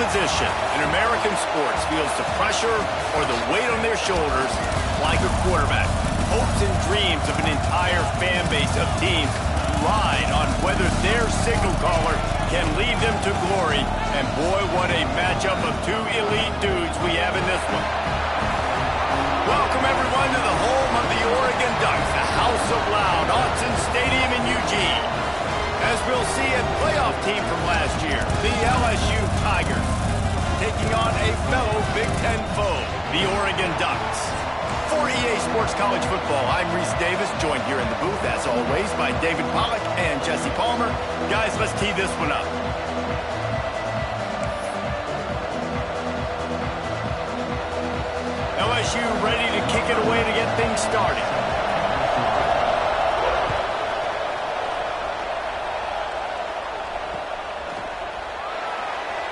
position in American sports feels the pressure or the weight on their shoulders like a quarterback. Hopes and dreams of an entire fan base of teams ride on whether their signal caller can lead them to glory. And boy, what a matchup of two elite dudes we have in this one. Welcome, everyone, to the home of the Oregon Ducks, the House of Loud, Autzen Stadium in Eugene. As we'll see, a playoff team from last year, the LSU Tigers, taking on a fellow Big Ten foe, the Oregon Ducks. For EA Sports College Football, I'm Reese Davis, joined here in the booth, as always, by David Pollack and Jesse Palmer. Guys, let's tee this one up. LSU ready to kick it away to get things started.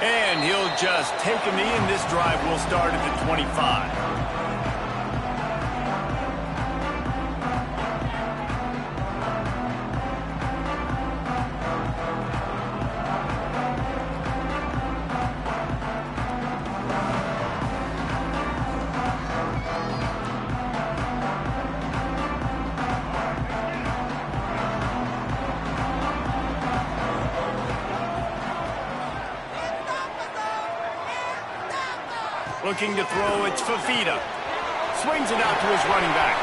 And he'll just take a knee, and this drive will start at the 25. Looking to throw, it's Fafita. Swings it out to his running back.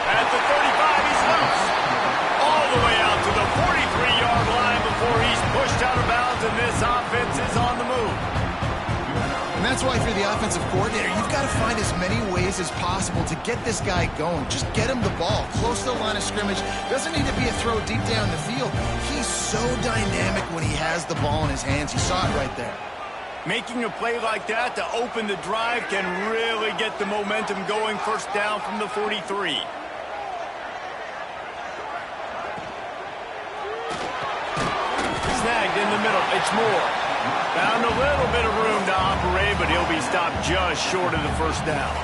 At the 35, he's loose. All the way out to the 43-yard line before he's pushed out of bounds, and this offense is on the move. And that's why, if you're the offensive coordinator, you've got to find as many ways as possible to get this guy going. Just get him the ball close to the line of scrimmage. Doesn't need to be a throw deep down the field. He's so dynamic when he has the ball in his hands. You saw it right there. Making a play like that to open the drive can really get the momentum going. First down from the 43. Snagged in the middle. It's Moore. Found a little bit of room to operate, but he'll be stopped just short of the first down.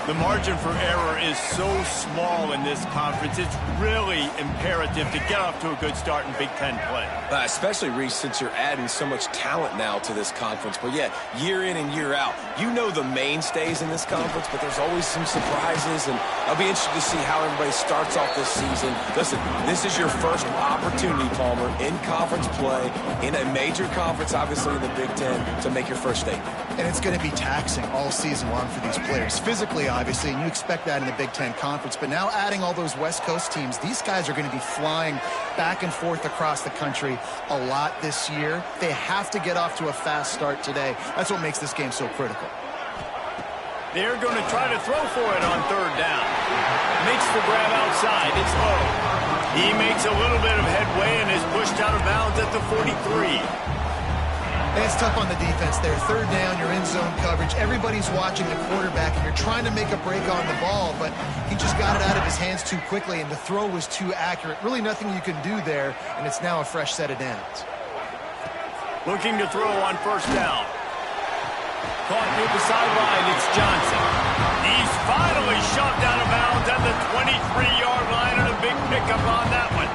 The margin for error is so small in this conference. It's really imperative to get off to a good start in Big Ten play. Especially, Reese, since you're adding so much talent now to this conference. But, yeah, year in and year out, you know the mainstays in this conference, but there's always some surprises. And I'll be interested to see how everybody starts off this season. Listen, this is your first opportunity, Palmer, in conference play, in a major conference, obviously in the Big Ten, to make your first statement. And it's going to be taxing all season long for these players. Physically, obviously, and you expect that in the Big Ten Conference. But now adding all those West Coast teams, these guys are going to be flying back and forth across the country a lot this year. They have to get off to a fast start today. That's what makes this game so critical. They're going to try to throw for it on third down. Makes the grab outside. It's low. He makes a little bit of headway and is pushed out of bounds at the 43. And it's tough on the defense there. Third down, you're in zone coverage. Everybody's watching the quarterback, and you're trying to make a break on the ball, but he just got it out of his hands too quickly, and the throw was too accurate. Really nothing you can do there, and it's now a fresh set of downs. Looking to throw on first down. Caught near the sideline, it's Johnson. He's finally shoved out of bounds at the 23-yard line, and a big pickup on that one.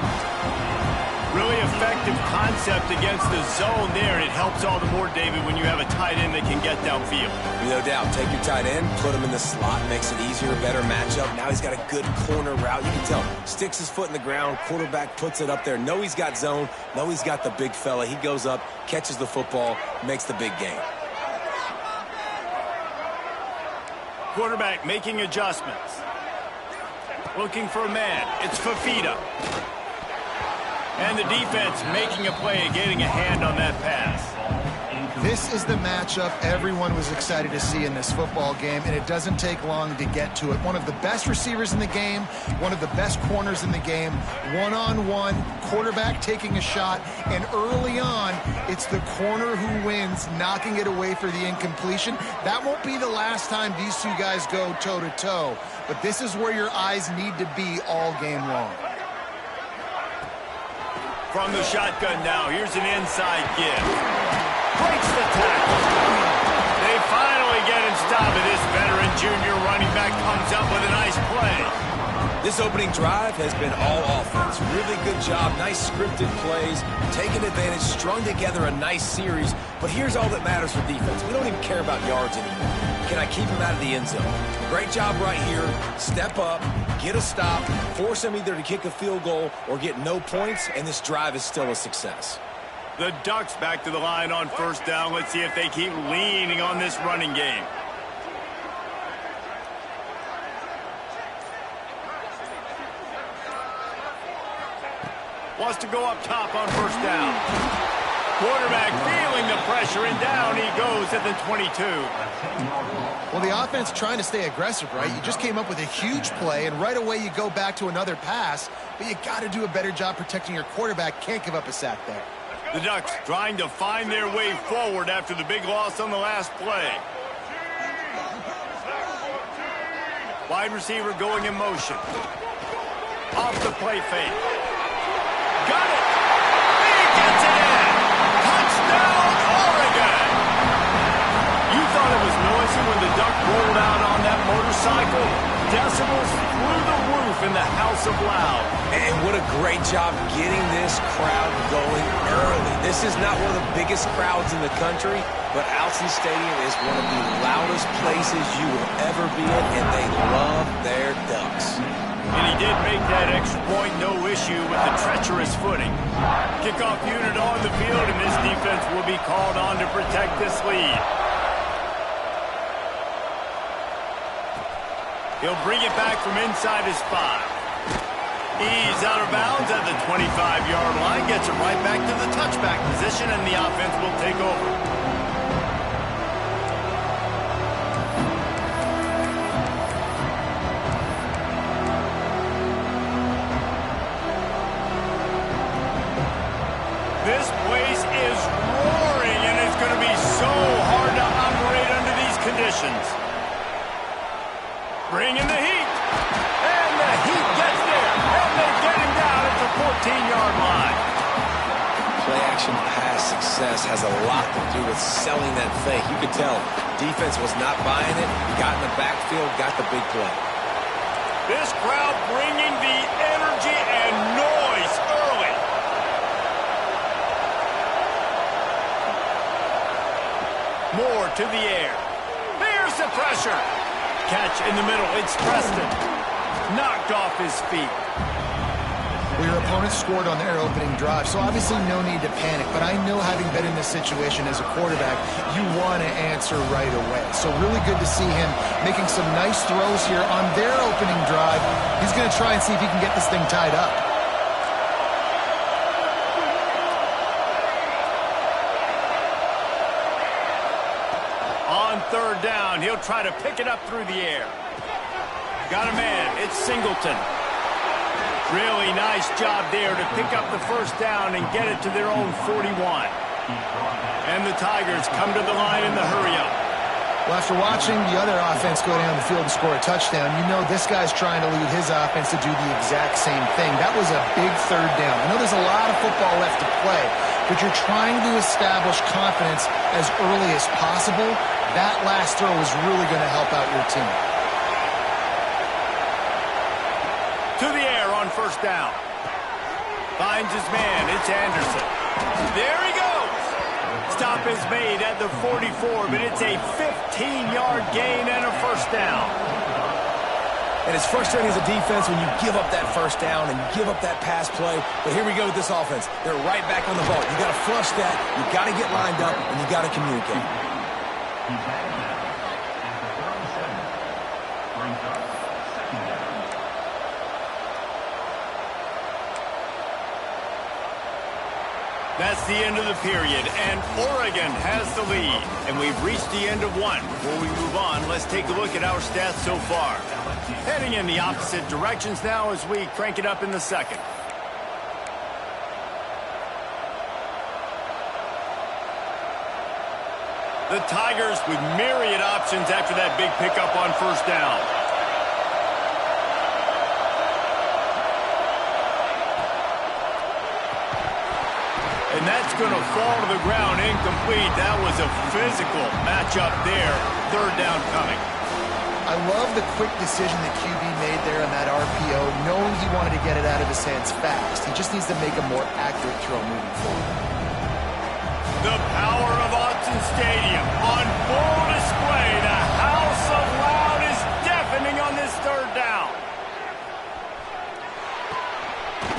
Really effective concept against the zone there, and it helps all the more, David, when you have a tight end that can get downfield. No doubt. Take your tight end, put him in the slot, makes it easier, better matchup. Now he's got a good corner route. You can tell. Sticks his foot in the ground. Quarterback puts it up there. Know he's got zone. Know he's got the big fella. He goes up, catches the football, makes the big game. Quarterback making adjustments. Looking for a man. It's Fafita. And the defense making a play and getting a hand on that pass. This is the matchup everyone was excited to see in this football game, and it doesn't take long to get to it. One of the best receivers in the game, one of the best corners in the game, one-on-one, quarterback taking a shot, and early on, it's the corner who wins, knocking it away for the incompletion. That won't be the last time these two guys go toe-to-toe, but this is where your eyes need to be all game long. From the shotgun now, here's an inside give. Breaks the tackle. They finally get him stopped, and this veteran junior running back comes up with a nice play. This opening drive has been all offense. Really good job, nice scripted plays, taking advantage, strung together a nice series. But here's all that matters for defense. We don't even care about yards anymore. Can I keep him out of the end zone? Great job right here. Step up, get a stop, force him either to kick a field goal or get no points, and this drive is still a success. The Ducks back to the line on first down. Let's see if they keep leaning on this running game. Wants to go up top on first down. Quarterback feeling the pressure, and down he goes at the 22. Well, the offense trying to stay aggressive, right? You just came up with a huge play, and right away you go back to another pass, but you got to do a better job protecting your quarterback. Can't give up a sack there. The Ducks trying to find their way forward after the big loss on the last play. Wide receiver going in motion. Off the play fake. Got it! He gets it in! Touchdown, Oregon! You thought it was noisy when the Duck rolled out on that motorcycle? Decibels through the roof in the House of Loud. And what a great job getting this crowd going early. This is not one of the biggest crowds in the country, but Alcee Stadium is one of the loudest places you will ever be in, and they love their Ducks. And he did make that extra point, no issue with the treacherous footing. Kickoff unit on the field, and this defense will be called on to protect this lead. He'll bring it back from inside his 5. He's out of bounds at the 25-yard line, gets it right back to the touchback position, and the offense will take over. This place is roaring, and it's going to be so hard to operate under these conditions. Bringing the heat. And the heat gets there. And they get him down at the 14-yard line. Play-action pass success has a lot to do with selling that fake. You could tell defense was not buying it. Got in the backfield, got the big play. This crowd bringing the energy and noise early. More to the air. There's the pressure. Catch in the middle. It's Preston. Knocked off his feet. Well, your opponent scored on their opening drive, so obviously no need to panic. But I know, having been in this situation as a quarterback, you want to answer right away. So really good to see him making some nice throws here on their opening drive. He's going to try and see if he can get this thing tied up. On third down, he'll try to pick it up through the air. Got a man. It's Singleton. Really nice job there to pick up the first down and get it to their own 41. And the Tigers come to the line in the hurry-up. Well, after watching the other offense go down the field and score a touchdown, you know this guy's trying to lead his offense to do the exact same thing. That was a big third down. I know there's a lot of football left to play, but you're trying to establish confidence as early as possible. That last throw is really going to help out your team. To the air on first down. Finds his man. It's Anderson. There he goes. Stop is made at the 44, but it's a 15-yard gain and a first down. And it's frustrating as a defense when you give up that first down and give up that pass play. But here we go with this offense. They're right back on the ball. You got to flush that. You got to get lined up, and you got to communicate. That's the end of the period, and Oregon has the lead. And we've reached the end of one. Before we move on, let's take a look at our stats so far. Heading in the opposite directions now as we crank it up in the second. The Tigers with myriad options after that big pickup on first down. And that's going to fall to the ground incomplete. That was a physical matchup there. Third down coming. I I love the quick decision that QB made there on that RPO, knowing he wanted to get it out of his hands fast. He just needs to make a more accurate throw moving forward. The power of Autzen Stadium on full display. The house of loud is deafening on this third down.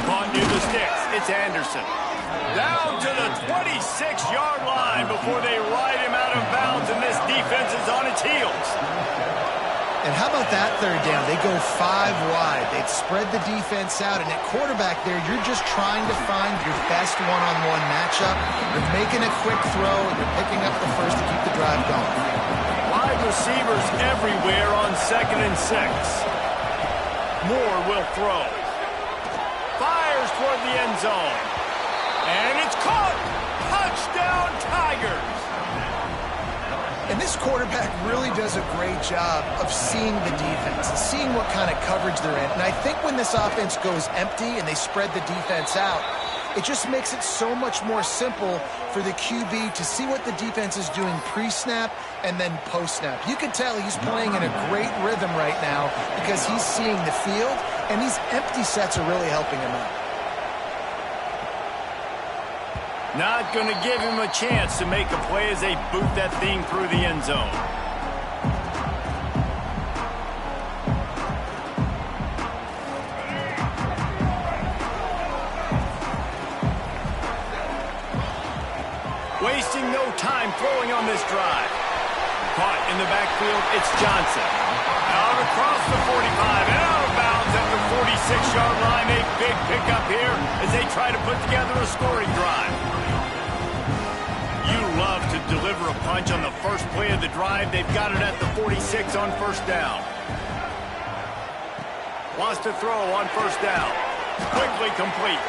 Caught near the sticks. It's Anderson. Down to the 26-yard line before they ride him out of bounds, and this defense is on its heels. And how about that third down? They go 5 wide. They'd spread the defense out, and at quarterback there, you're just trying to find your best one-on-one matchup. You're making a quick throw, and you're picking up the first to keep the drive going. Wide receivers everywhere on 2nd and 6. Moore will throw. Fires toward the end zone. And it's caught! Touchdown, Tigers! And this quarterback really does a great job of seeing the defense and seeing what kind of coverage they're in. And I think when this offense goes empty and they spread the defense out, it just makes it so much more simple for the QB to see what the defense is doing pre-snap and then post-snap. You can tell he's playing in a great rhythm right now because he's seeing the field, and these empty sets are really helping him out. Not going to give him a chance to make a play as they boot that thing through the end zone. Wasting no time throwing on this drive. Caught in the backfield, it's Johnson. Out across the 45 and out of bounds at the 46-yard line. A big pickup here as they try to put together a scoring drive. You love to deliver a punch on the first play of the drive. They've got it at the 46 on first down. Lost a throw on first down. Quickly complete.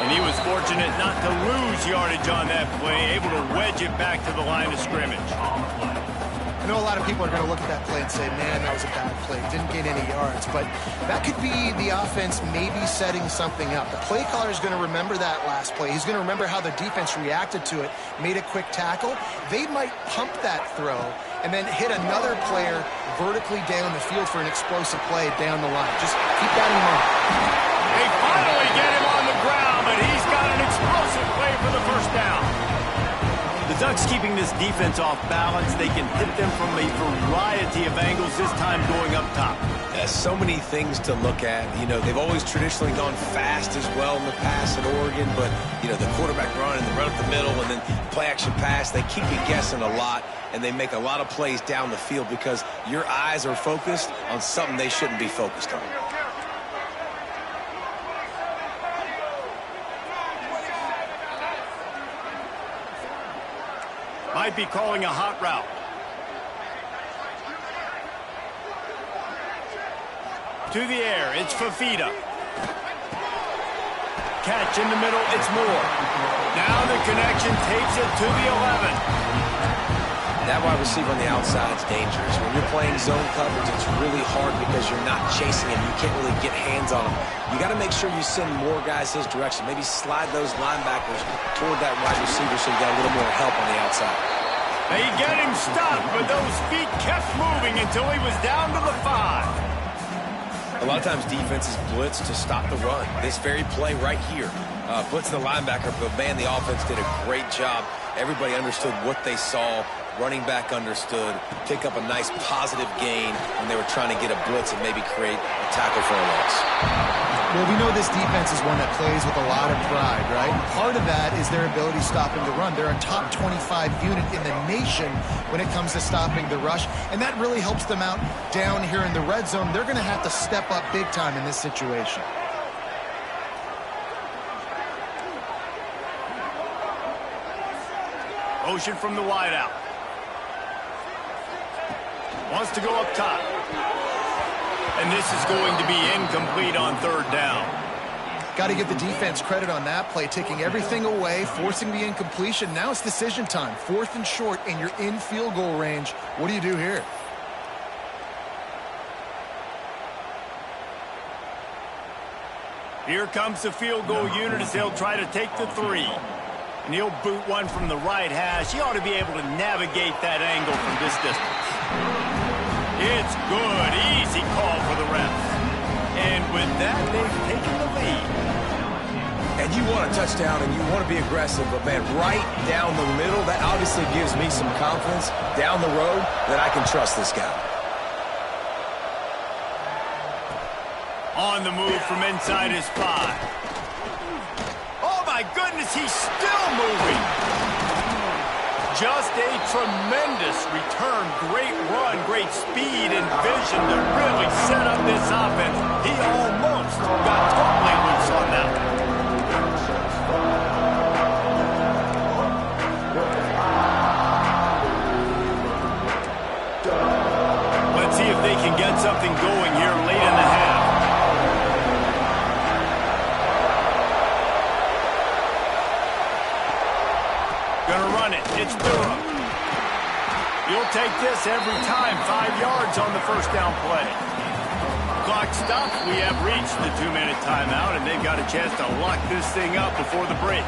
And he was fortunate not to lose yardage on that play, able to wedge it back to the line of scrimmage. I know a lot of people are going to look at that play and say, man, that was a bad play. Didn't gain any yards. But that could be the offense maybe setting something up. The play caller is going to remember that last play. He's going to remember how the defense reacted to it, made a quick tackle. They might pump that throw and then hit another player vertically down the field for an explosive play down the line. Just keep that in mind. They finally get him on the ground, but he's got an explosive play for the first down. The Ducks keeping this defense off balance. They can hit them from a variety of angles, this time going up top. So many things to look at. You know, they've always traditionally gone fast as well in the past at Oregon, but, you know, the quarterback run and the run up the middle and then play-action pass, they keep you guessing a lot, and they make a lot of plays down the field because your eyes are focused on something they shouldn't be focused on. Might be calling a hot route. To the air, it's Fafita. Catch in the middle, it's Moore. Now the connection takes it to the 11. That wide receiver on the outside is dangerous. When you're playing zone coverage, it's really hard because you're not chasing him. You can't really get hands on him. You got to make sure you send more guys his direction. Maybe slide those linebackers toward that wide receiver so you got a little more help on the outside. They get him stopped, but those feet kept moving until he was down to the 5. A lot of times defenses blitz to stop the run. This very play right here, blitz the linebacker, but man, the offense did a great job. Everybody understood what they saw. Running back understood. Pick up a nice positive gain when they were trying to get a blitz and maybe create a tackle for a loss. Well, we know this defense is one that plays with a lot of pride, right? Part of that is their ability stopping the run. They're a top 25 unit in the nation when it comes to stopping the rush, and that really helps them out down here in the red zone. They're going to have to step up big time in this situation. Motion from the wideout. Wants to go up top. And this is going to be incomplete on third down. Got to give the defense credit on that play, taking everything away, forcing the incompletion. Now it's decision time. 4th and short, and you're in field goal range. What do you do here? Here comes the field goal unit as they'll try to take the 3. And he'll boot one from the right hash. He ought to be able to navigate that angle from this distance. It's good. Easy call for the refs. And with that, they've taken the lead. And you want a touchdown and you want to be aggressive, but man, right down the middle, that obviously gives me some confidence down the road that I can trust this guy. On the move from inside his 5. Oh my goodness, he's still moving. Just a tremendous return. Great run, great speed and vision to really set up this offense. He almost got totally loose on that one. Let's see if they can get something going here late in the half. Gonna run it. It's Durham. You'll take this every time. 5 yards on the first down play. Clock stops. We have reached the 2-minute timeout, and they've got a chance to lock this thing up before the break.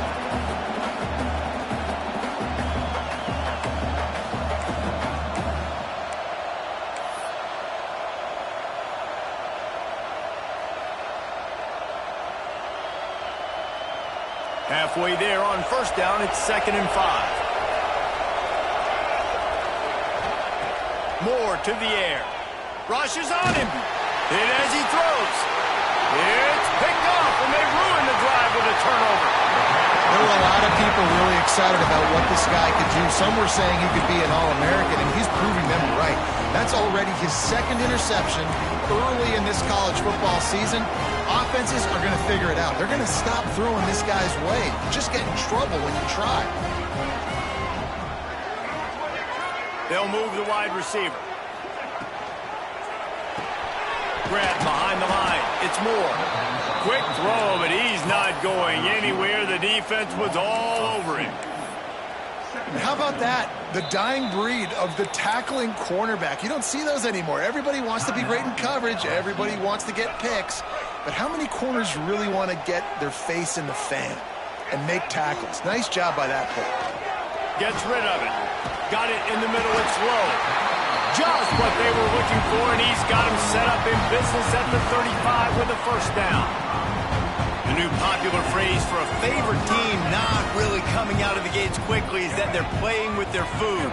Halfway there on first down, it's 2nd and 5. Moore to the air. Rushes on him. Hit as he throws. It's picked off, and they ruin the drive with a turnover. There were a lot of people really excited about what this guy could do. Some were saying he could be an All-American, and he's proving them right. That's already his 2nd interception early in this college football season. Offenses are going to figure it out. They're going to stop throwing this guy's way. You just get in trouble when you try. They'll move the wide receiver. Grab behind the line. It's Moore. Quick throw, but he's not going anywhere. The defense was all over him. And how about that? The dying breed of the tackling cornerback. You don't see those anymore. Everybody wants to be great in coverage. Everybody wants to get picks. But how many corners really want to get their face in the fan and make tackles? Nice job by that player. Gets rid of it. Got it in the middle. It's low. Just what they were looking for, and he's got him set up in business at the 35 with a first down. The new popular phrase for a favorite team not really coming out of the gates quickly is that they're playing with their food.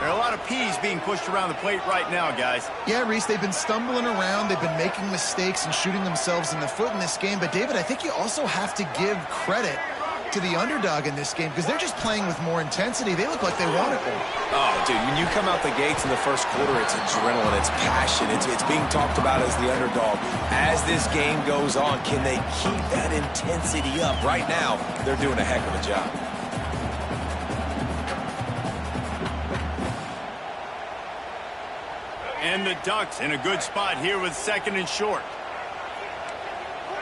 There are a lot of peas being pushed around the plate right now, guys. Yeah, Reese, they've been stumbling around. They've been making mistakes and shooting themselves in the foot in this game. But, David, I think you also have to give credit to the underdog in this game because they're just playing with more intensity. They look like they want it more. Oh, dude, when you come out the gates in the first quarter, it's adrenaline, it's passion, it's being talked about as the underdog. As this game goes on, can they keep that intensity up? Right now, they're doing a heck of a job. And the Ducks in a good spot here with 2nd and short.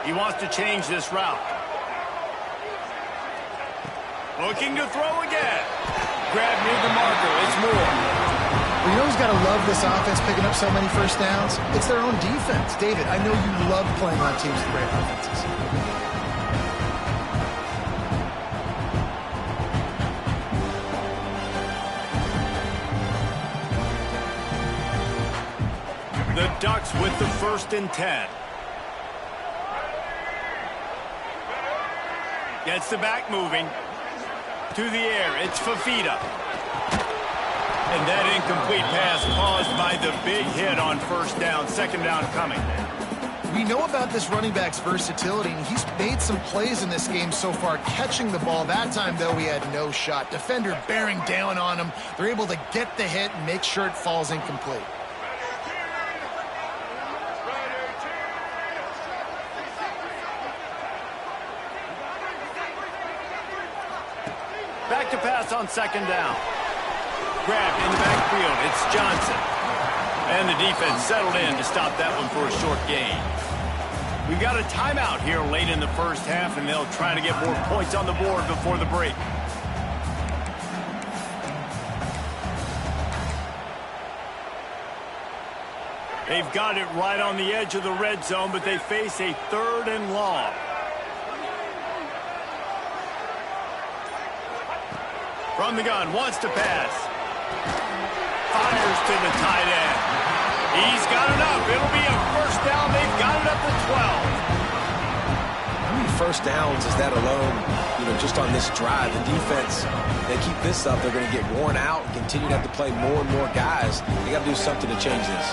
He wants to change this route. Looking to throw again. Grab near the marker. It's Moore. Well, you know who's got to love this offense picking up so many first downs? It's their own defense. David, I know you love playing on teams with great offenses. The Ducks with the 1st and 10. Gets the back moving. To the air, it's Fafita. And that incomplete pass caused by the big hit on first down. 2nd down coming. We know about this running back's versatility, and he's made some plays in this game so far, catching the ball. That time, though, he had no shot. Defender bearing down on him. They're able to get the hit and make sure it falls incomplete. Back to pass on 2nd down. Grabbed in the backfield. It's Johnson. And the defense settled in to stop that one for a short gain. We've got a timeout here late in the first half, and they'll try to get more points on the board before the break. They've got it right on the edge of the red zone, but they face a 3rd and long. From the gun, wants to pass. Fires to the tight end. He's got enough. It'll be a first down. They've got it up to 12. How many first downs is that alone, just on this drive? The defense, they keep this up, they're going to get worn out and continue to have to play more and more guys. They got to do something to change this.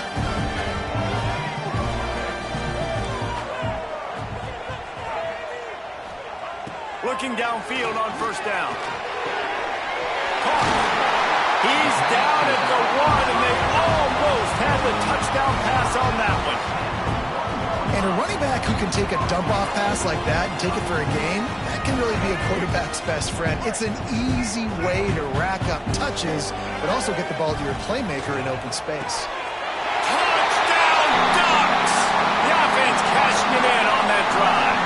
Looking downfield on first down. He's down at the 1, and they almost had the touchdown pass on that one. And a running back who can take a dump-off pass like that and take it for a gain, that can really be a quarterback's best friend. It's an easy way to rack up touches, but also get the ball to your playmaker in open space. Touchdown Ducks! The offense cashing it in on that drive.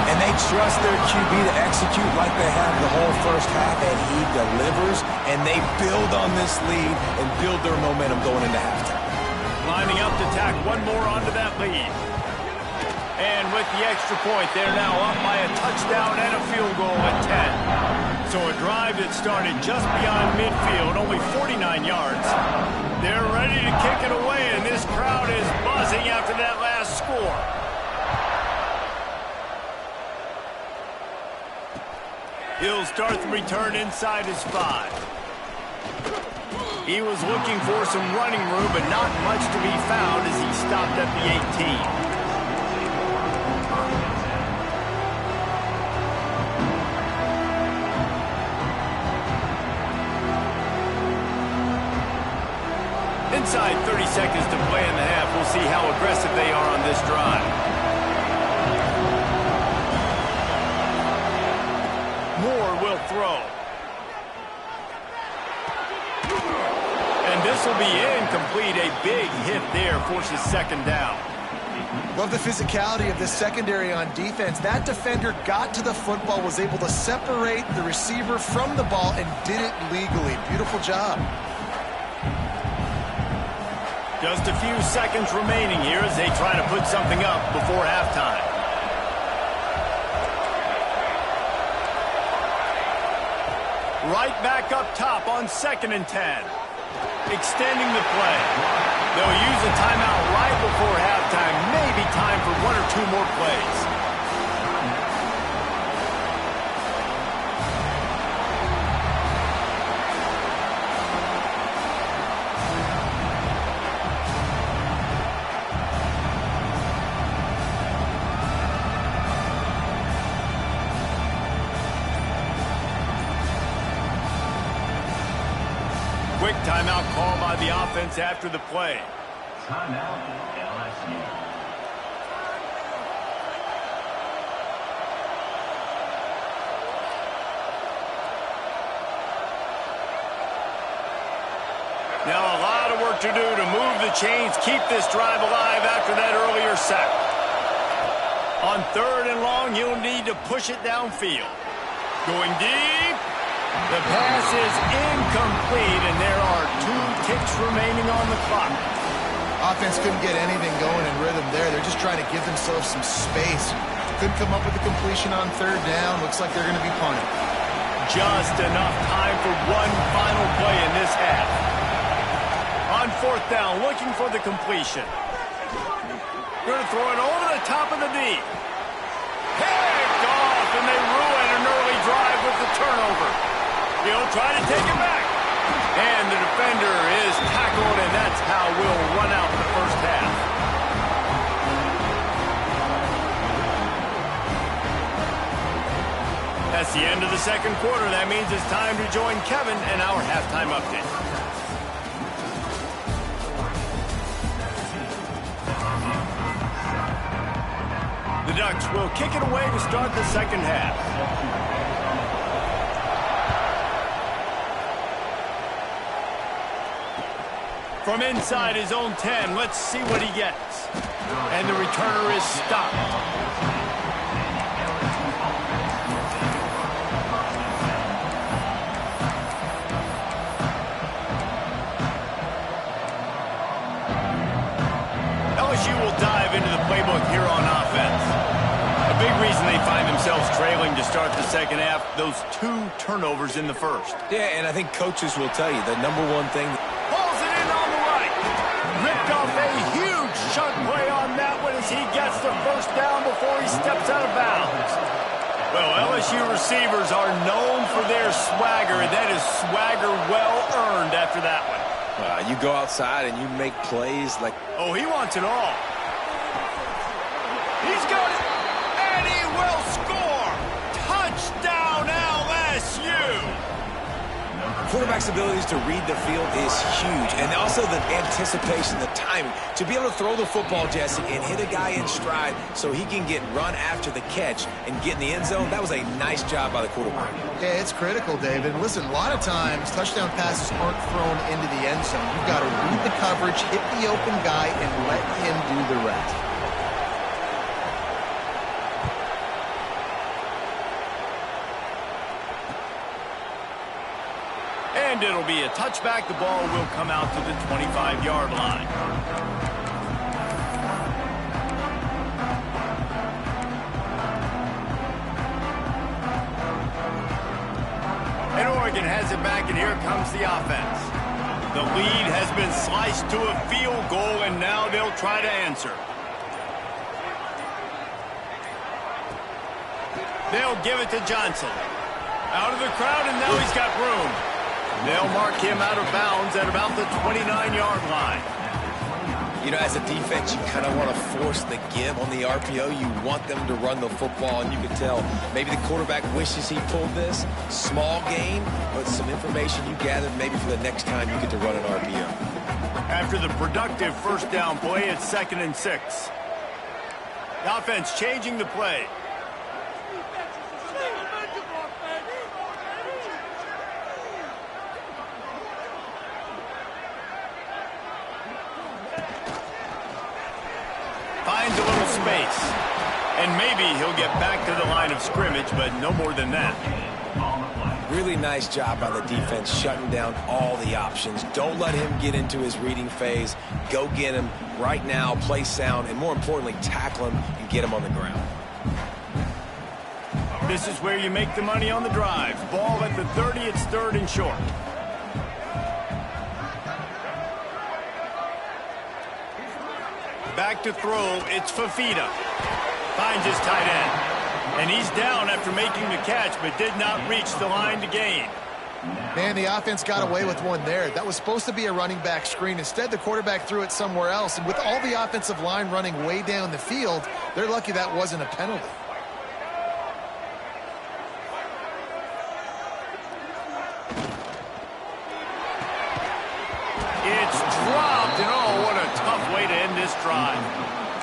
And they trust their QB to execute like they have the whole first half, and he delivers, and they build on this lead and build their momentum going into halftime. Lining up to tack one more onto that lead. And with the extra point, they're now up by a touchdown and a field goal at 10. So a drive that started just beyond midfield, only 49 yards. They're ready to kick it away, and this crowd is buzzing after that last score. He'll start the return inside his 5. He was looking for some running room, but not much to be found as he stopped at the 18. Inside 30 seconds to play in the half. We'll see how aggressive they are on this drive. Moore will throw. And this will be incomplete. A big hit there forces second down. Love the physicality of this secondary on defense. That defender got to the football, was able to separate the receiver from the ball, and did it legally. Beautiful job. Just a few seconds remaining here as they try to put something up before halftime. Right back up top on 2nd and 10. Extending the play. They'll use a timeout right before halftime. Maybe time for 1 or 2 more plays. Quick timeout call by the offense after the play. Timeout, LSU. Now a lot of work to do to move the chains, keep this drive alive after that earlier sack. On 3rd and long, he'll need to push it downfield. Going deep. The pass is incomplete, and there are 2 ticks remaining on the clock. Offense couldn't get anything going in rhythm there. They're just trying to give themselves some space. Couldn't come up with a completion on 3rd down. Looks like they're going to be punting. Just enough time for one final play in this half. On 4th down, looking for the completion. Going to throw it over the top of the knee. Picked off, and they ruin an early drive with the turnover. He'll try to take it back. And the defender is tackled, and that's how we'll run out the first half. That's the end of the 2nd quarter. That means it's time to join Kevin and our halftime update. The Ducks will kick it away to start the 2nd half. From inside his own 10, let's see what he gets. And the returner is stopped. LSU will dive into the playbook here on offense. A big reason they find themselves trailing to start the 2nd half, those 2 turnovers in the 1st. Yeah, and I think coaches will tell you the number one thing. Pulls it in on the right. chunk play on that one as he gets the first down before he steps out of bounds. Well, LSU receivers are known for their swagger, and that is swagger well earned after that one. You go outside and you make plays like... Oh, he wants it all. He's got it, and he will score. Touchdown, LSU. Quarterback's abilities to read the field is huge, and also the anticipation, the timing. To be able to throw the football, Jesse, and hit a guy in stride so he can get run after the catch and get in the end zone, that was a nice job by the quarterback. Yeah, it's critical, David. Listen, a lot of times touchdown passes aren't thrown into the end zone. You've got to read the coverage, hit the open guy, and let him do the rest. And it'll be a touchback. The ball will come out to the 25-yard line. And Oregon has it back, and here comes the offense. The lead has been sliced to a field goal, and now they'll try to answer. They'll give it to Johnson. Out of the crowd, and now he's got room. They'll mark him out of bounds at about the 29-yard line. You know, as a defense, you kind of want to force the give on the RPO. You want them to run the football, and you can tell maybe the quarterback wishes he pulled this. Small gain, but some information you gathered maybe for the next time you get to run an RPO. After the productive first down play, it's 2nd and 6. The offense changing the play. Finds a little space. And maybe he'll get back to the line of scrimmage, but no more than that. Really nice job by the defense shutting down all the options. Don't let him get into his reading phase. Go get him right now, play sound, and more importantly, tackle him and get him on the ground. This is where you make the money on the drive. Ball at the 30, it's 3rd and short. Back to throw, it's Fafita. Finds his tight end. And he's down after making the catch, but did not reach the line to gain. Man, the offense got away with one there. That was supposed to be a running back screen. Instead, the quarterback threw it somewhere else. And with all the offensive line running way down the field, they're lucky that wasn't a penalty. It's dropped, and oh, what a tough way to end this drive.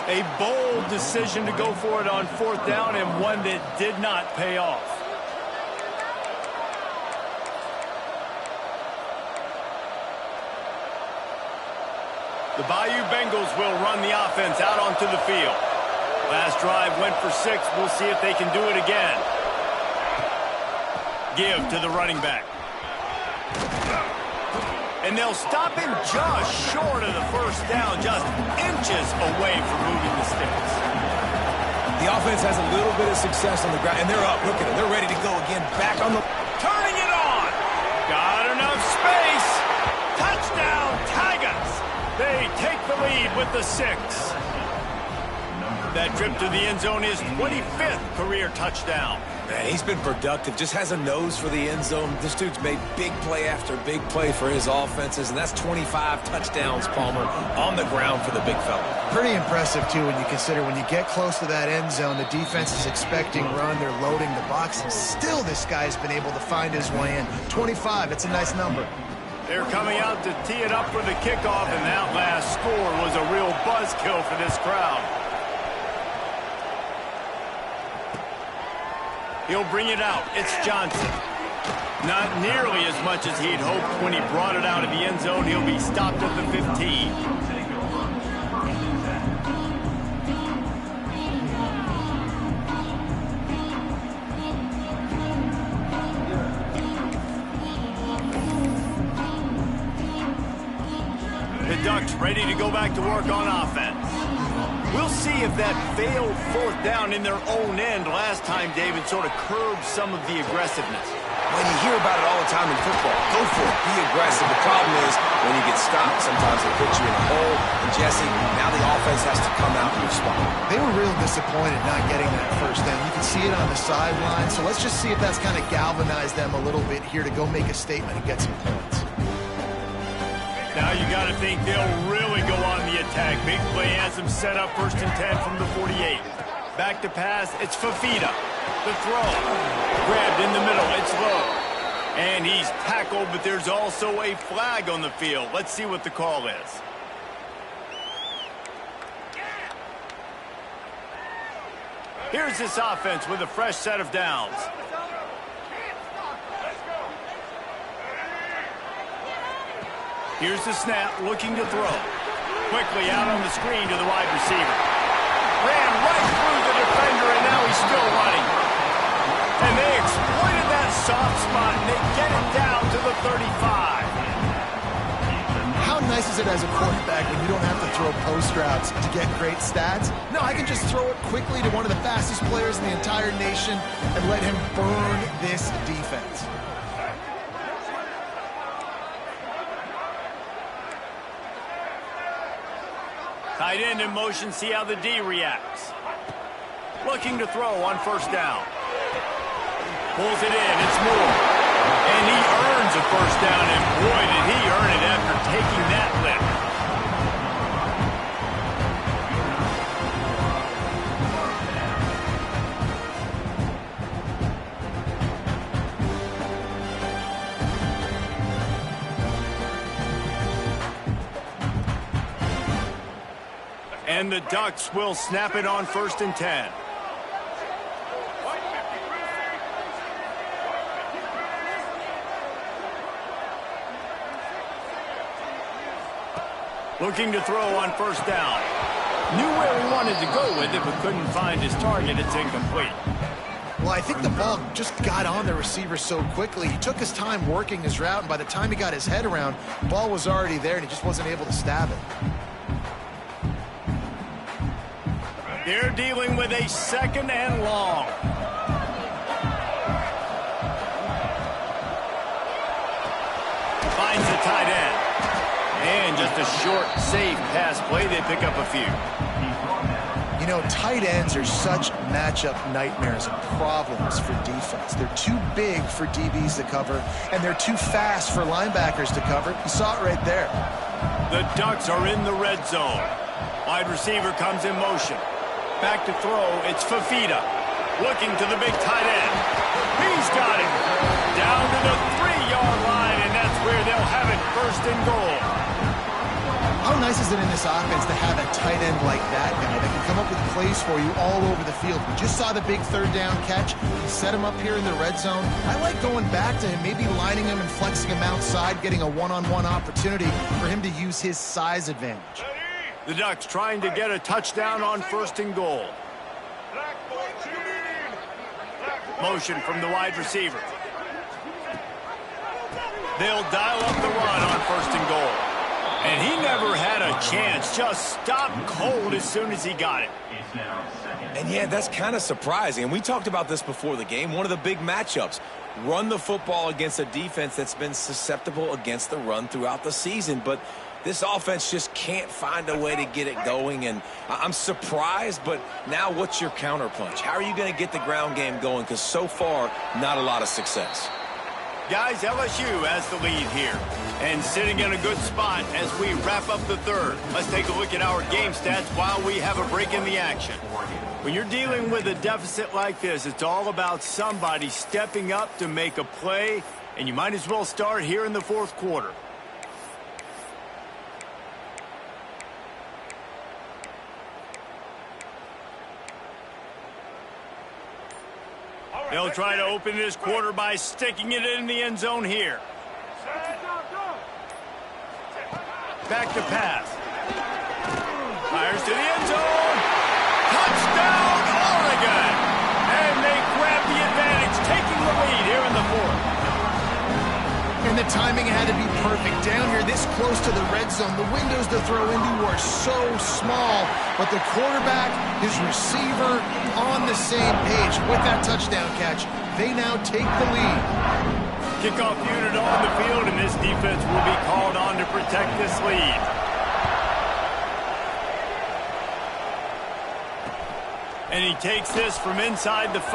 A bold decision to go for it on 4th down, and one that did not pay off. The Bayou Bengals will run the offense out onto the field. Last drive went for 6. We'll see if they can do it again. Give to the running back. And they'll stop him just short of the first down, just inches away from moving the sticks. The offense has a little bit of success on the ground, and they're up. Look at them. They're ready to go again. Back on the... Turning it on. Got enough space. Touchdown, Tigers. They take the lead with the 6. That trip to the end zone is 25th career touchdown. Man, he's been productive, just has a nose for the end zone. This dude's made big play after big play for his offenses, and that's 25 touchdowns, Palmer, on the ground for the big fella. Pretty impressive, too, when you consider when you get close to that end zone, the defense is expecting run, they're loading the box, and still this guy's been able to find his way in. 25, it's a nice number. They're coming out to tee it up for the kickoff, and that last score was a real buzzkill for this crowd. He'll bring it out. It's Johnson. Not nearly as much as he'd hoped when he brought it out of the end zone. He'll be stopped at the 15. The Ducks ready to go back to work on offense. We'll see if that failed fourth down in their own end last time, David, sort of curbed some of the aggressiveness. When you hear about it all the time in football, go for it, be aggressive. The problem is when you get stopped, sometimes it puts you in a hole. And Jesse, now the offense has to come out and respond. They were real disappointed not getting that first down. You can see it on the sideline. So let's just see if that's kind of galvanized them a little bit here to go make a statement and get some points. Now you got to think they'll really go on the attack. Big play has them set up 1st and 10 from the 48. Back to pass, it's Fafita. The throw, grabbed in the middle, it's low. And he's tackled, but there's also a flag on the field. Let's see what the call is. Here's this offense with a fresh set of downs. Here's the snap, looking to throw. Quickly out on the screen to the wide receiver. Ran right through the defender, and now he's still running. And they exploited that soft spot, and they get it down to the 35. How nice is it as a quarterback when you don't have to throw post routes to get great stats? No, I can just throw it quickly to one of the fastest players in the entire nation and let him burn this defense. Tight end in motion, see how the D reacts. Looking to throw on 1st down. Pulls it in, it's Moore. And he earns a 1st down, and boy, did he earn it after taking that lift. And the Ducks will snap it on 1st and 10. Looking to throw on 1st down. Knew where he wanted to go with it, but couldn't find his target. It's incomplete. Well, I think the ball just got on the receiver so quickly. He took his time working his route, and by the time he got his head around, the ball was already there, and he just wasn't able to stab it. They're dealing with a 2nd and long. Finds the tight end. And just a short, safe pass play. They pick up a few. You know, tight ends are such matchup nightmares and problems for defense. They're too big for DBs to cover, and they're too fast for linebackers to cover. You saw it right there. The Ducks are in the red zone. Wide receiver comes in motion. Back to throw, it's Fafita. Looking to the big tight end. He's got it. Down to the 3-yard line, and that's where they'll have it 1st and goal. How nice is it in this offense to have a tight end like that guy that can come up with plays for you all over the field? We just saw the big 3rd down catch. He set him up here in the red zone. I like going back to him, maybe lining him and flexing him outside, getting a one-on-one opportunity for him to use his size advantage. The Ducks trying to get a touchdown on 1st and goal. Motion from the wide receiver. They'll dial up the run on 1st and goal. And he never had a chance. Just stopped cold as soon as he got it. And yeah, that's kind of surprising. And we talked about this before the game. One of the big matchups. Run the football against a defense that's been susceptible against the run throughout the season. But this offense just can't find a way to get it going. And I'm surprised, but now what's your counterpunch? How are you going to get the ground game going? Because so far, not a lot of success. Guys, LSU has the lead here. And sitting in a good spot as we wrap up the 3rd. Let's take a look at our game stats while we have a break in the action. When you're dealing with a deficit like this, it's all about somebody stepping up to make a play. And you might as well start here in the 4th quarter. They'll try to open this quarter by sticking it in the end zone here. Back to pass. Fires to the end zone. Touchdown, Oregon! And they grab the advantage, taking the lead here in the 4th. And the timing had to be perfect. Down here this close to the red zone, the windows to throw into are so small. but the quarterback, his receiver, on the same page. With that touchdown catch, they now take the lead. Kickoff unit on the field, and this defense will be called on to protect this lead. And he takes this from inside the 5.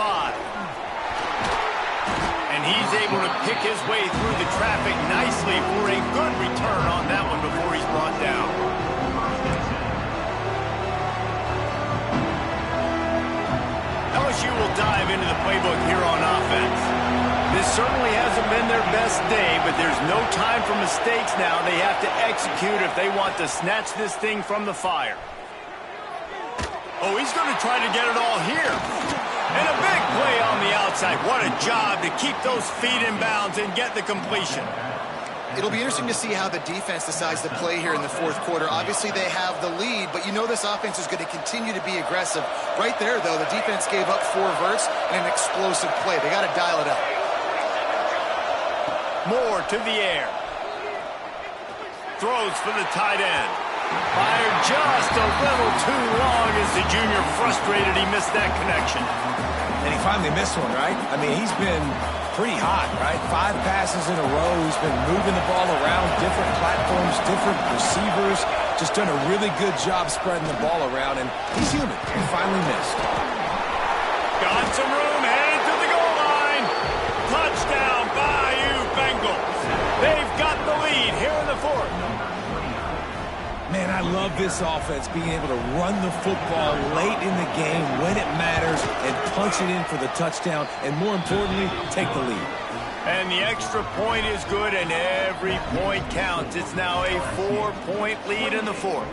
And he's able to pick his way through the traffic nicely for a good return on that one before he's brought down. LSU will dive into the playbook here on offense. This certainly hasn't been their best day, but there's no time for mistakes now. They have to execute if they want to snatch this thing from the fire. Oh, he's going to try to get it all here. And a big play on the outside. What a job to keep those feet in bounds and get the completion. It'll be interesting to see how the defense decides to play here in the fourth quarter. Obviously, they have the lead, but you know this offense is going to continue to be aggressive. Right there, though, the defense gave up 4 verts and an explosive play. They got to dial it up. Moore to the air. Throws for the tight end. Fired just a little too long as the junior frustrated he missed that connection. And he finally missed one, right? I mean, he's been pretty hot, right? 5 passes in a row. He's been moving the ball around, different platforms, different receivers. Just done a really good job spreading the ball around, and he's human. He finally missed. Got some room, headed to the goal line. Touchdown, Bayou Bengals. They've got the lead here in the fourth. Man, I love this offense, being able to run the football late in the game when it matters and punch it in for the touchdown, and more importantly, take the lead. And the extra point is good, and every point counts. It's now a 4-point lead in the fourth.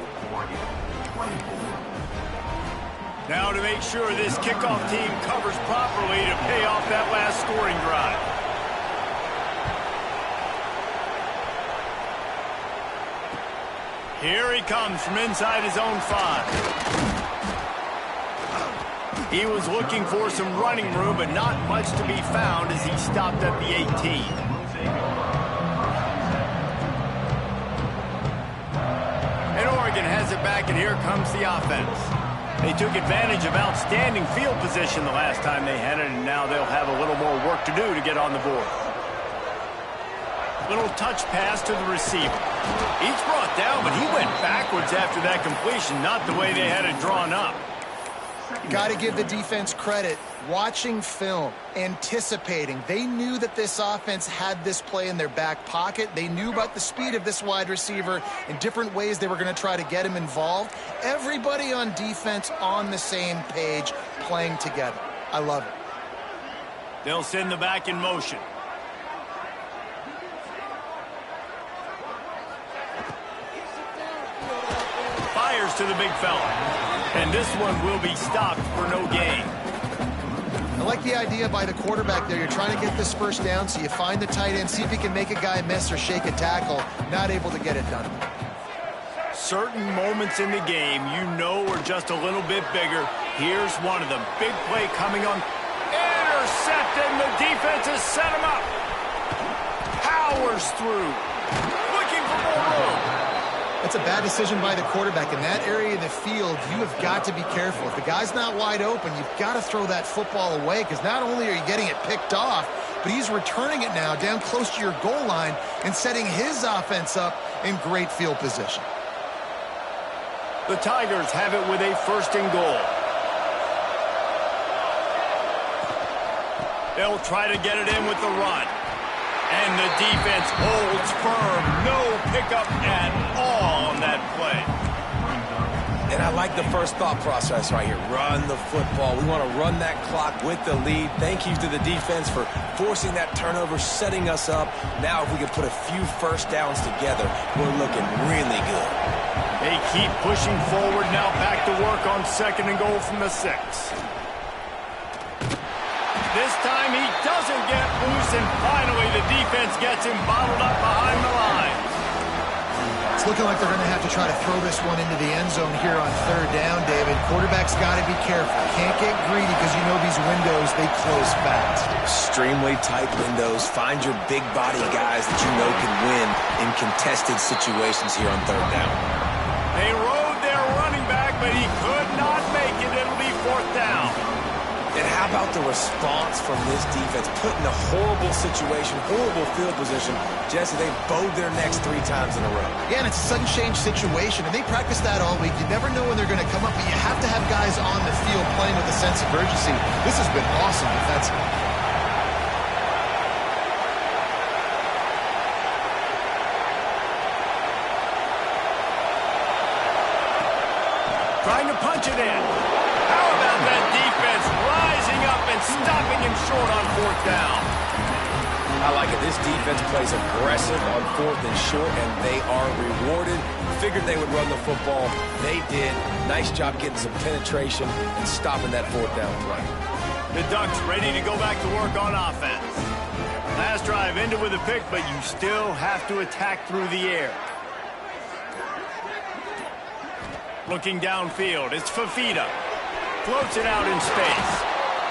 Now to make sure this kickoff team covers properly to pay off that last scoring drive. Here he comes from inside his own 5. He was looking for some running room, but not much to be found as he stopped at the 18. And Oregon has it back, and here comes the offense. They took advantage of outstanding field position the last time they had it, and now they'll have a little more work to do to get on the board. Little touch pass to the receiver. He's brought down, but he went backwards after that completion, not the way they had it drawn up. Got to give the defense credit. Watching film, anticipating. They knew that this offense had this play in their back pocket. They knew about the speed of this wide receiver and different ways they were going to try to get him involved. Everybody on defense on the same page, playing together. I love it. They'll send the back in motion. Fires to the big fella. And this one will be stopped for no gain. I like the idea by the quarterback there. You're trying to get this first down, so you find the tight end, see if he can make a guy miss or shake a tackle. Not able to get it done. Certain moments in the game you know are just a little bit bigger. Here's one of them. Big play coming on. Intercepted, and the defense has set him up. Powers through. Looking for more room. That's a bad decision by the quarterback. In that area of the field, you have got to be careful. If the guy's not wide open, you've got to throw that football away, because not only are you getting it picked off, but he's returning it now down close to your goal line and setting his offense up in great field position. The Tigers have it with a 1st and goal. They'll try to get it in with the run. And the defense holds firm. No pickup at all on that play. And I like the first thought process right here. Run the football. We want to run that clock with the lead. Thank you to the defense for forcing that turnover, setting us up. Now if we can put a few first downs together, we're looking really good. They keep pushing forward. Now back to work on 2nd and goal from the 6. This time he doesn't get loose, and finally the defense gets him bottled up behind the line. It's looking like they're going to have to try to throw this one into the end zone here on 3rd down, David. Quarterback's got to be careful. Can't get greedy, because you know these windows, they close fast. Extremely tight windows. Find your big body guys that you know can win in contested situations here on 3rd down. They rode their running back, but he How about the response from this defense? Put in a horrible situation, horrible field position. Jesse, they bowed their necks 3 times in a row. Yeah, and it's a sudden change situation, and they practice that all week. You never know when they're going to come up, but you have to have guys on the field playing with a sense of urgency. This has been awesome defensively. Trying to punch it in. How about that defense rising up and stopping him short on 4th down? I like it. This defense plays aggressive on 4th and short, and they are rewarded. Figured they would run the football. They did. Nice job getting some penetration and stopping that 4th down play. The Ducks ready to go back to work on offense. Last drive ended with a pick, but you still have to attack through the air. Looking downfield, it's Fafita. Floats it out in space.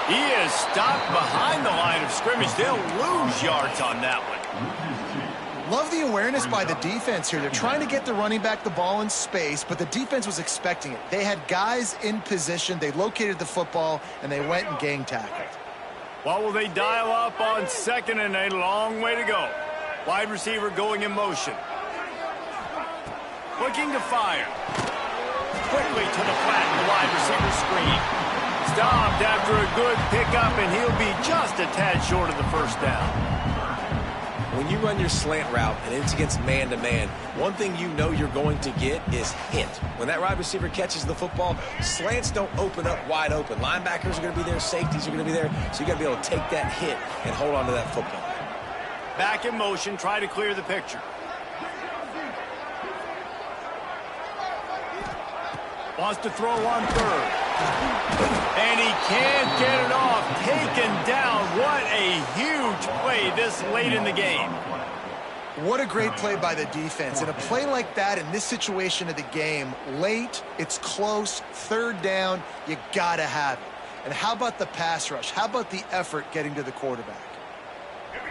He is stopped behind the line of scrimmage. They'll lose yards on that one. Love the awareness by the defense here. They're trying to get the running back the ball in space, but the defense was expecting it. They had guys in position. They located the football, and they went and gang tackled. What will they dial up on 2nd and a long way to go? Wide receiver going in motion. Looking to fire. Quickly to the flat in the wide receiver screen. Stopped after a good pickup, and he'll be just a tad short of the 1st down. When you run your slant route and it's against man-to-man, one thing you know you're going to get is hit. When that wide receiver catches the football, slants don't open up wide open. Linebackers are going to be there, safeties are going to be there, so you got to be able to take that hit and hold on to that football. Back in motion, try to clear the picture. Wants to throw on 3rd. And he can't get it off. Taken down. What a huge play this late in the game. What a great play by the defense. And a play like that in this situation of the game, late, it's close, 3rd down, you got to have it. And how about the pass rush? How about the effort getting to the quarterback?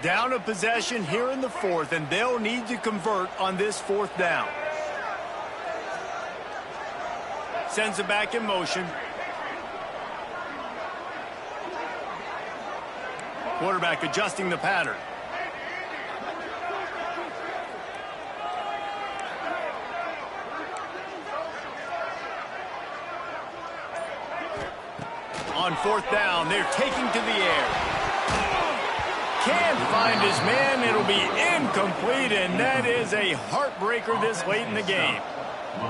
Down a possession here in the 4th, and they'll need to convert on this 4th down. Sends it back in motion. Quarterback adjusting the pattern. On 4th down, they're taking to the air. Can't find his man. It'll be incomplete, and that is a heartbreaker this late in the game.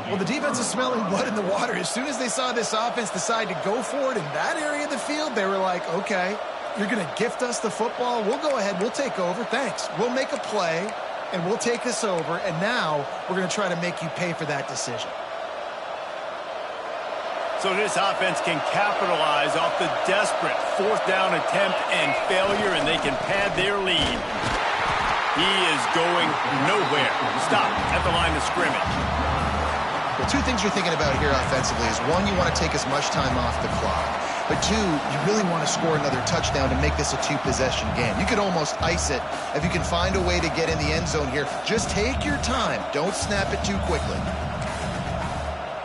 Well, the defense is smelling blood in the water. As soon as they saw this offense decide to go for it in that area of the field, they were like, okay, you're going to gift us the football. We'll go ahead. We'll take over. Thanks. We'll make a play, and we'll take this over. And now we're going to try to make you pay for that decision. So this offense can capitalize off the desperate 4th down attempt and failure, and they can pad their lead. He is going nowhere. Stop at the line of scrimmage. Well, 2 things you're thinking about here offensively is, 1, you want to take as much time off the clock. But 2, you really want to score another touchdown to make this a 2-possession game. You could almost ice it if you can find a way to get in the end zone here. Just take your time. Don't snap it too quickly.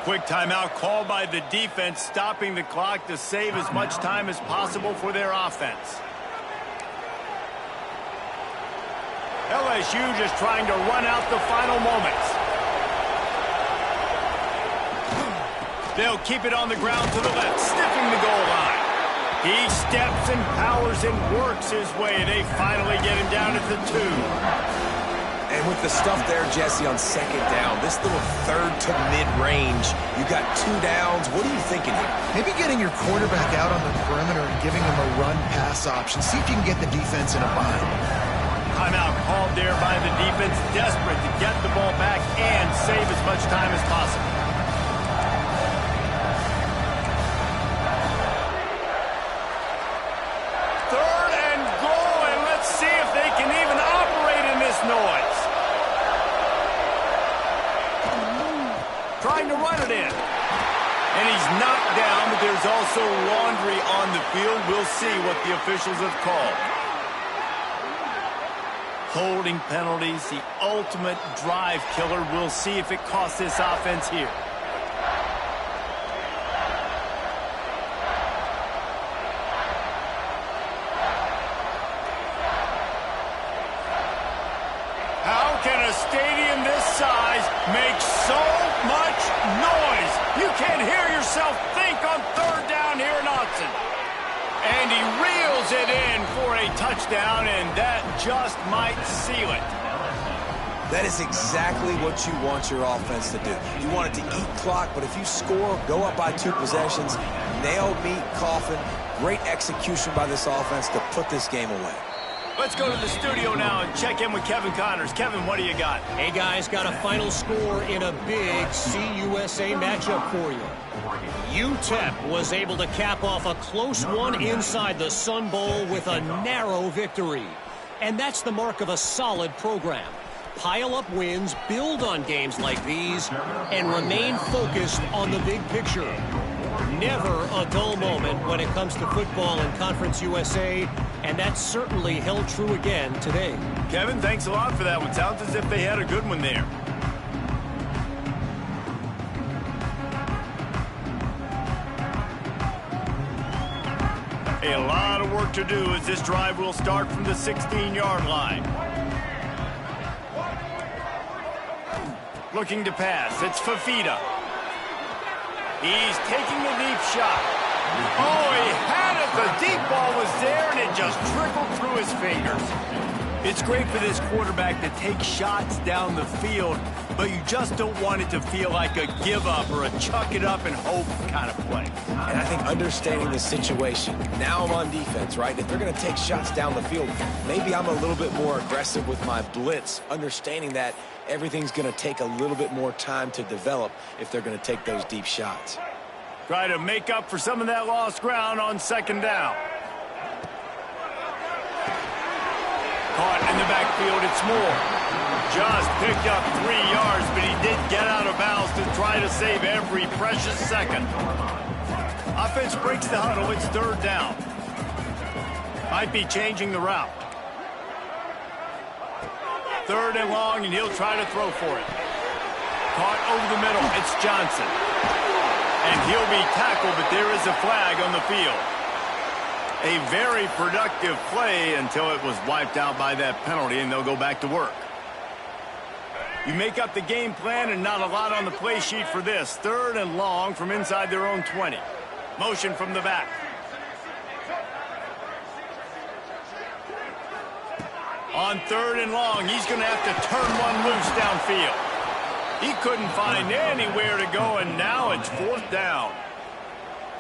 Quick timeout called by the defense, stopping the clock to save as much time as possible for their offense. LSU just trying to run out the final moments. They'll keep it on the ground to the left, sniffing the goal line. He steps and powers and works his way. They finally get him down at the 2. And with the stuff there, Jesse, on 2nd down, this little 3rd to mid-range, you got 2 downs. What are you thinking here? Maybe getting your quarterback out on the perimeter and giving him a run-pass option. See if you can get the defense in a bind. Timeout called there by the defense, desperate to get the ball back and save as much time as possible. Noise. Trying to run it in. And he's knocked down, but there's also laundry on the field. We'll see what the officials have called. Holding penalties, the ultimate drive killer. We'll see if it costs this offense here. yourself think on third down here in Austin. And he reels it in for a touchdown, and that just might seal it. That is exactly what you want your offense to do. You want it to eat clock, but if you score, go up by 2 possessions, nail, meet, coffin, great execution by this offense to put this game away. Let's go to the studio now and check in with Kevin Connors. Kevin, what do you got? Hey, guys, got a final score in a big CUSA matchup for you. UTEP was able to cap off a close one inside the Sun Bowl with a narrow victory. And that's the mark of a solid program. Pile up wins, build on games like these, and remain focused on the big picture. Never a dull moment when it comes to football in Conference USA, and that certainly held true again today. Kevin, thanks a lot for that one. Sounds as if they had a good one there. A lot of work to do as this drive will start from the 16-yard line. Looking to pass. It's Fafita. He's taking a deep shot. Oh, he had it. The deep ball was there, and it just trickled through his fingers. It's great for this quarterback to take shots down the field, but you just don't want it to feel like a give-up or a chuck-it-up and hope kind of play. And I think understanding the situation, now I'm on defense, right? If they're going to take shots down the field, maybe I'm a little bit more aggressive with my blitz, understanding that everything's going to take a little bit more time to develop if they're going to take those deep shots. Try to make up for some of that lost ground on second down. Caught in the backfield, it's Moore. Just picked up 3 yards, but he did get out of bounds to try to save every precious second. Offense breaks the huddle, it's third down. Might be changing the route. Third and long, and he'll try to throw for it. Caught over the middle, it's Johnson. And he'll be tackled, but there is a flag on the field. A very productive play until it was wiped out by that penalty, and they'll go back to work. You make up the game plan and not a lot on the play sheet for this. Third and long from inside their own 20. Motion from the back. On third and long, he's going to have to turn one loose downfield. He couldn't find anywhere to go, and now it's fourth down.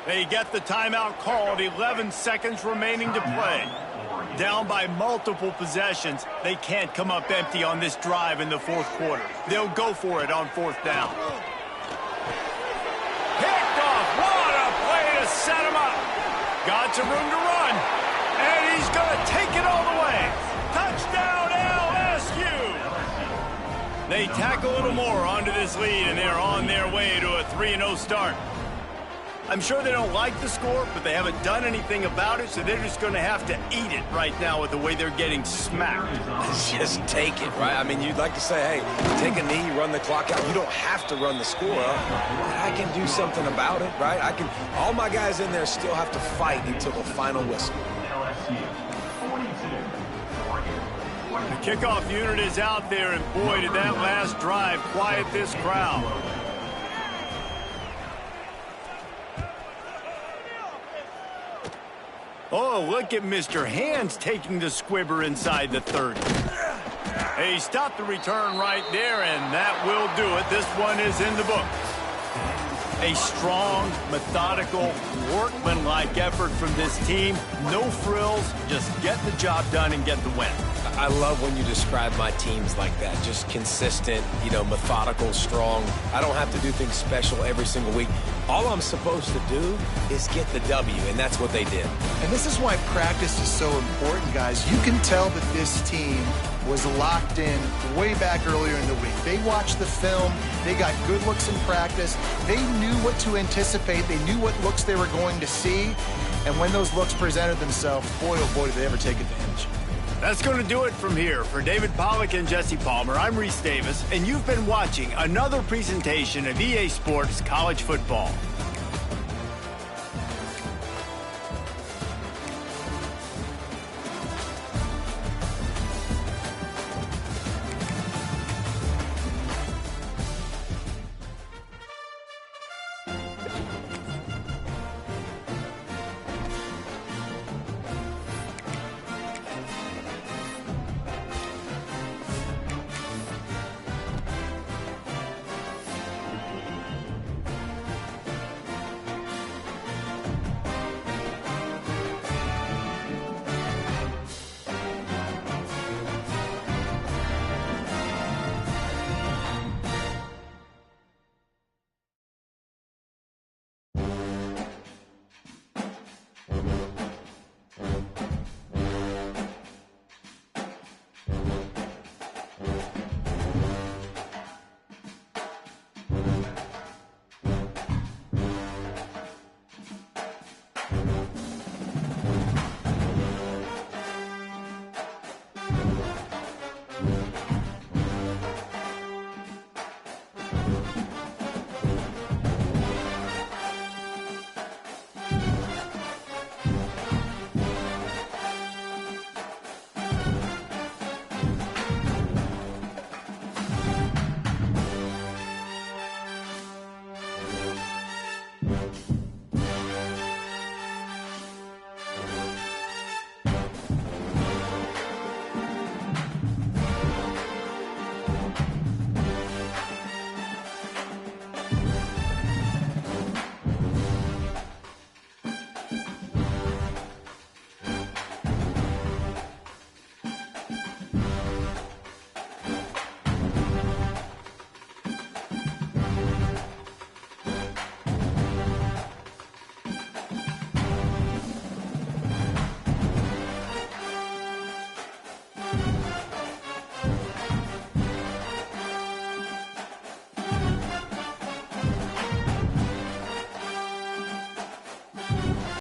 They get the timeout called, 11 seconds remaining to play. Down by multiple possessions, they can't come up empty on this drive in the fourth quarter. They'll go for it on fourth down. Picked off, what a play to set him up. Got some room to run, and he's going to take it all the way. Touchdown LSU! They tack a little more onto this lead, and they're on their way to a 3-0 start. I'm sure they don't like the score, but they haven't done anything about it, so they're just going to have to eat it right now with the way they're getting smacked. Just take it, right? I mean, you'd like to say, hey, take a knee, run the clock out. You don't have to run the score up. I can do something about it, right? All my guys in there still have to fight until the final whistle. The kickoff unit is out there, and boy, did that last drive quiet this crowd. Oh, look at Mr. Hands taking the squibber inside the 30. He stopped the return right there, and that will do it. This one is in the book. A strong, methodical, workmanlike effort from this team. No frills, just get the job done and get the win. I love when you describe my teams like that. Just consistent, methodical, strong. I don't have to do things special every single week. All I'm supposed to do is get the W, and that's what they did. And this is why practice is so important, guys. You can tell that this team was locked in way back earlier in the week. They watched the film. They got good looks in practice. They knew what to anticipate. They knew what looks they were going to see. And when those looks presented themselves, boy, oh boy, did they ever take advantage. That's going to do it from here. For David Pollack and Jesse Palmer, I'm Reese Davis, and you've been watching another presentation of EA Sports College Football.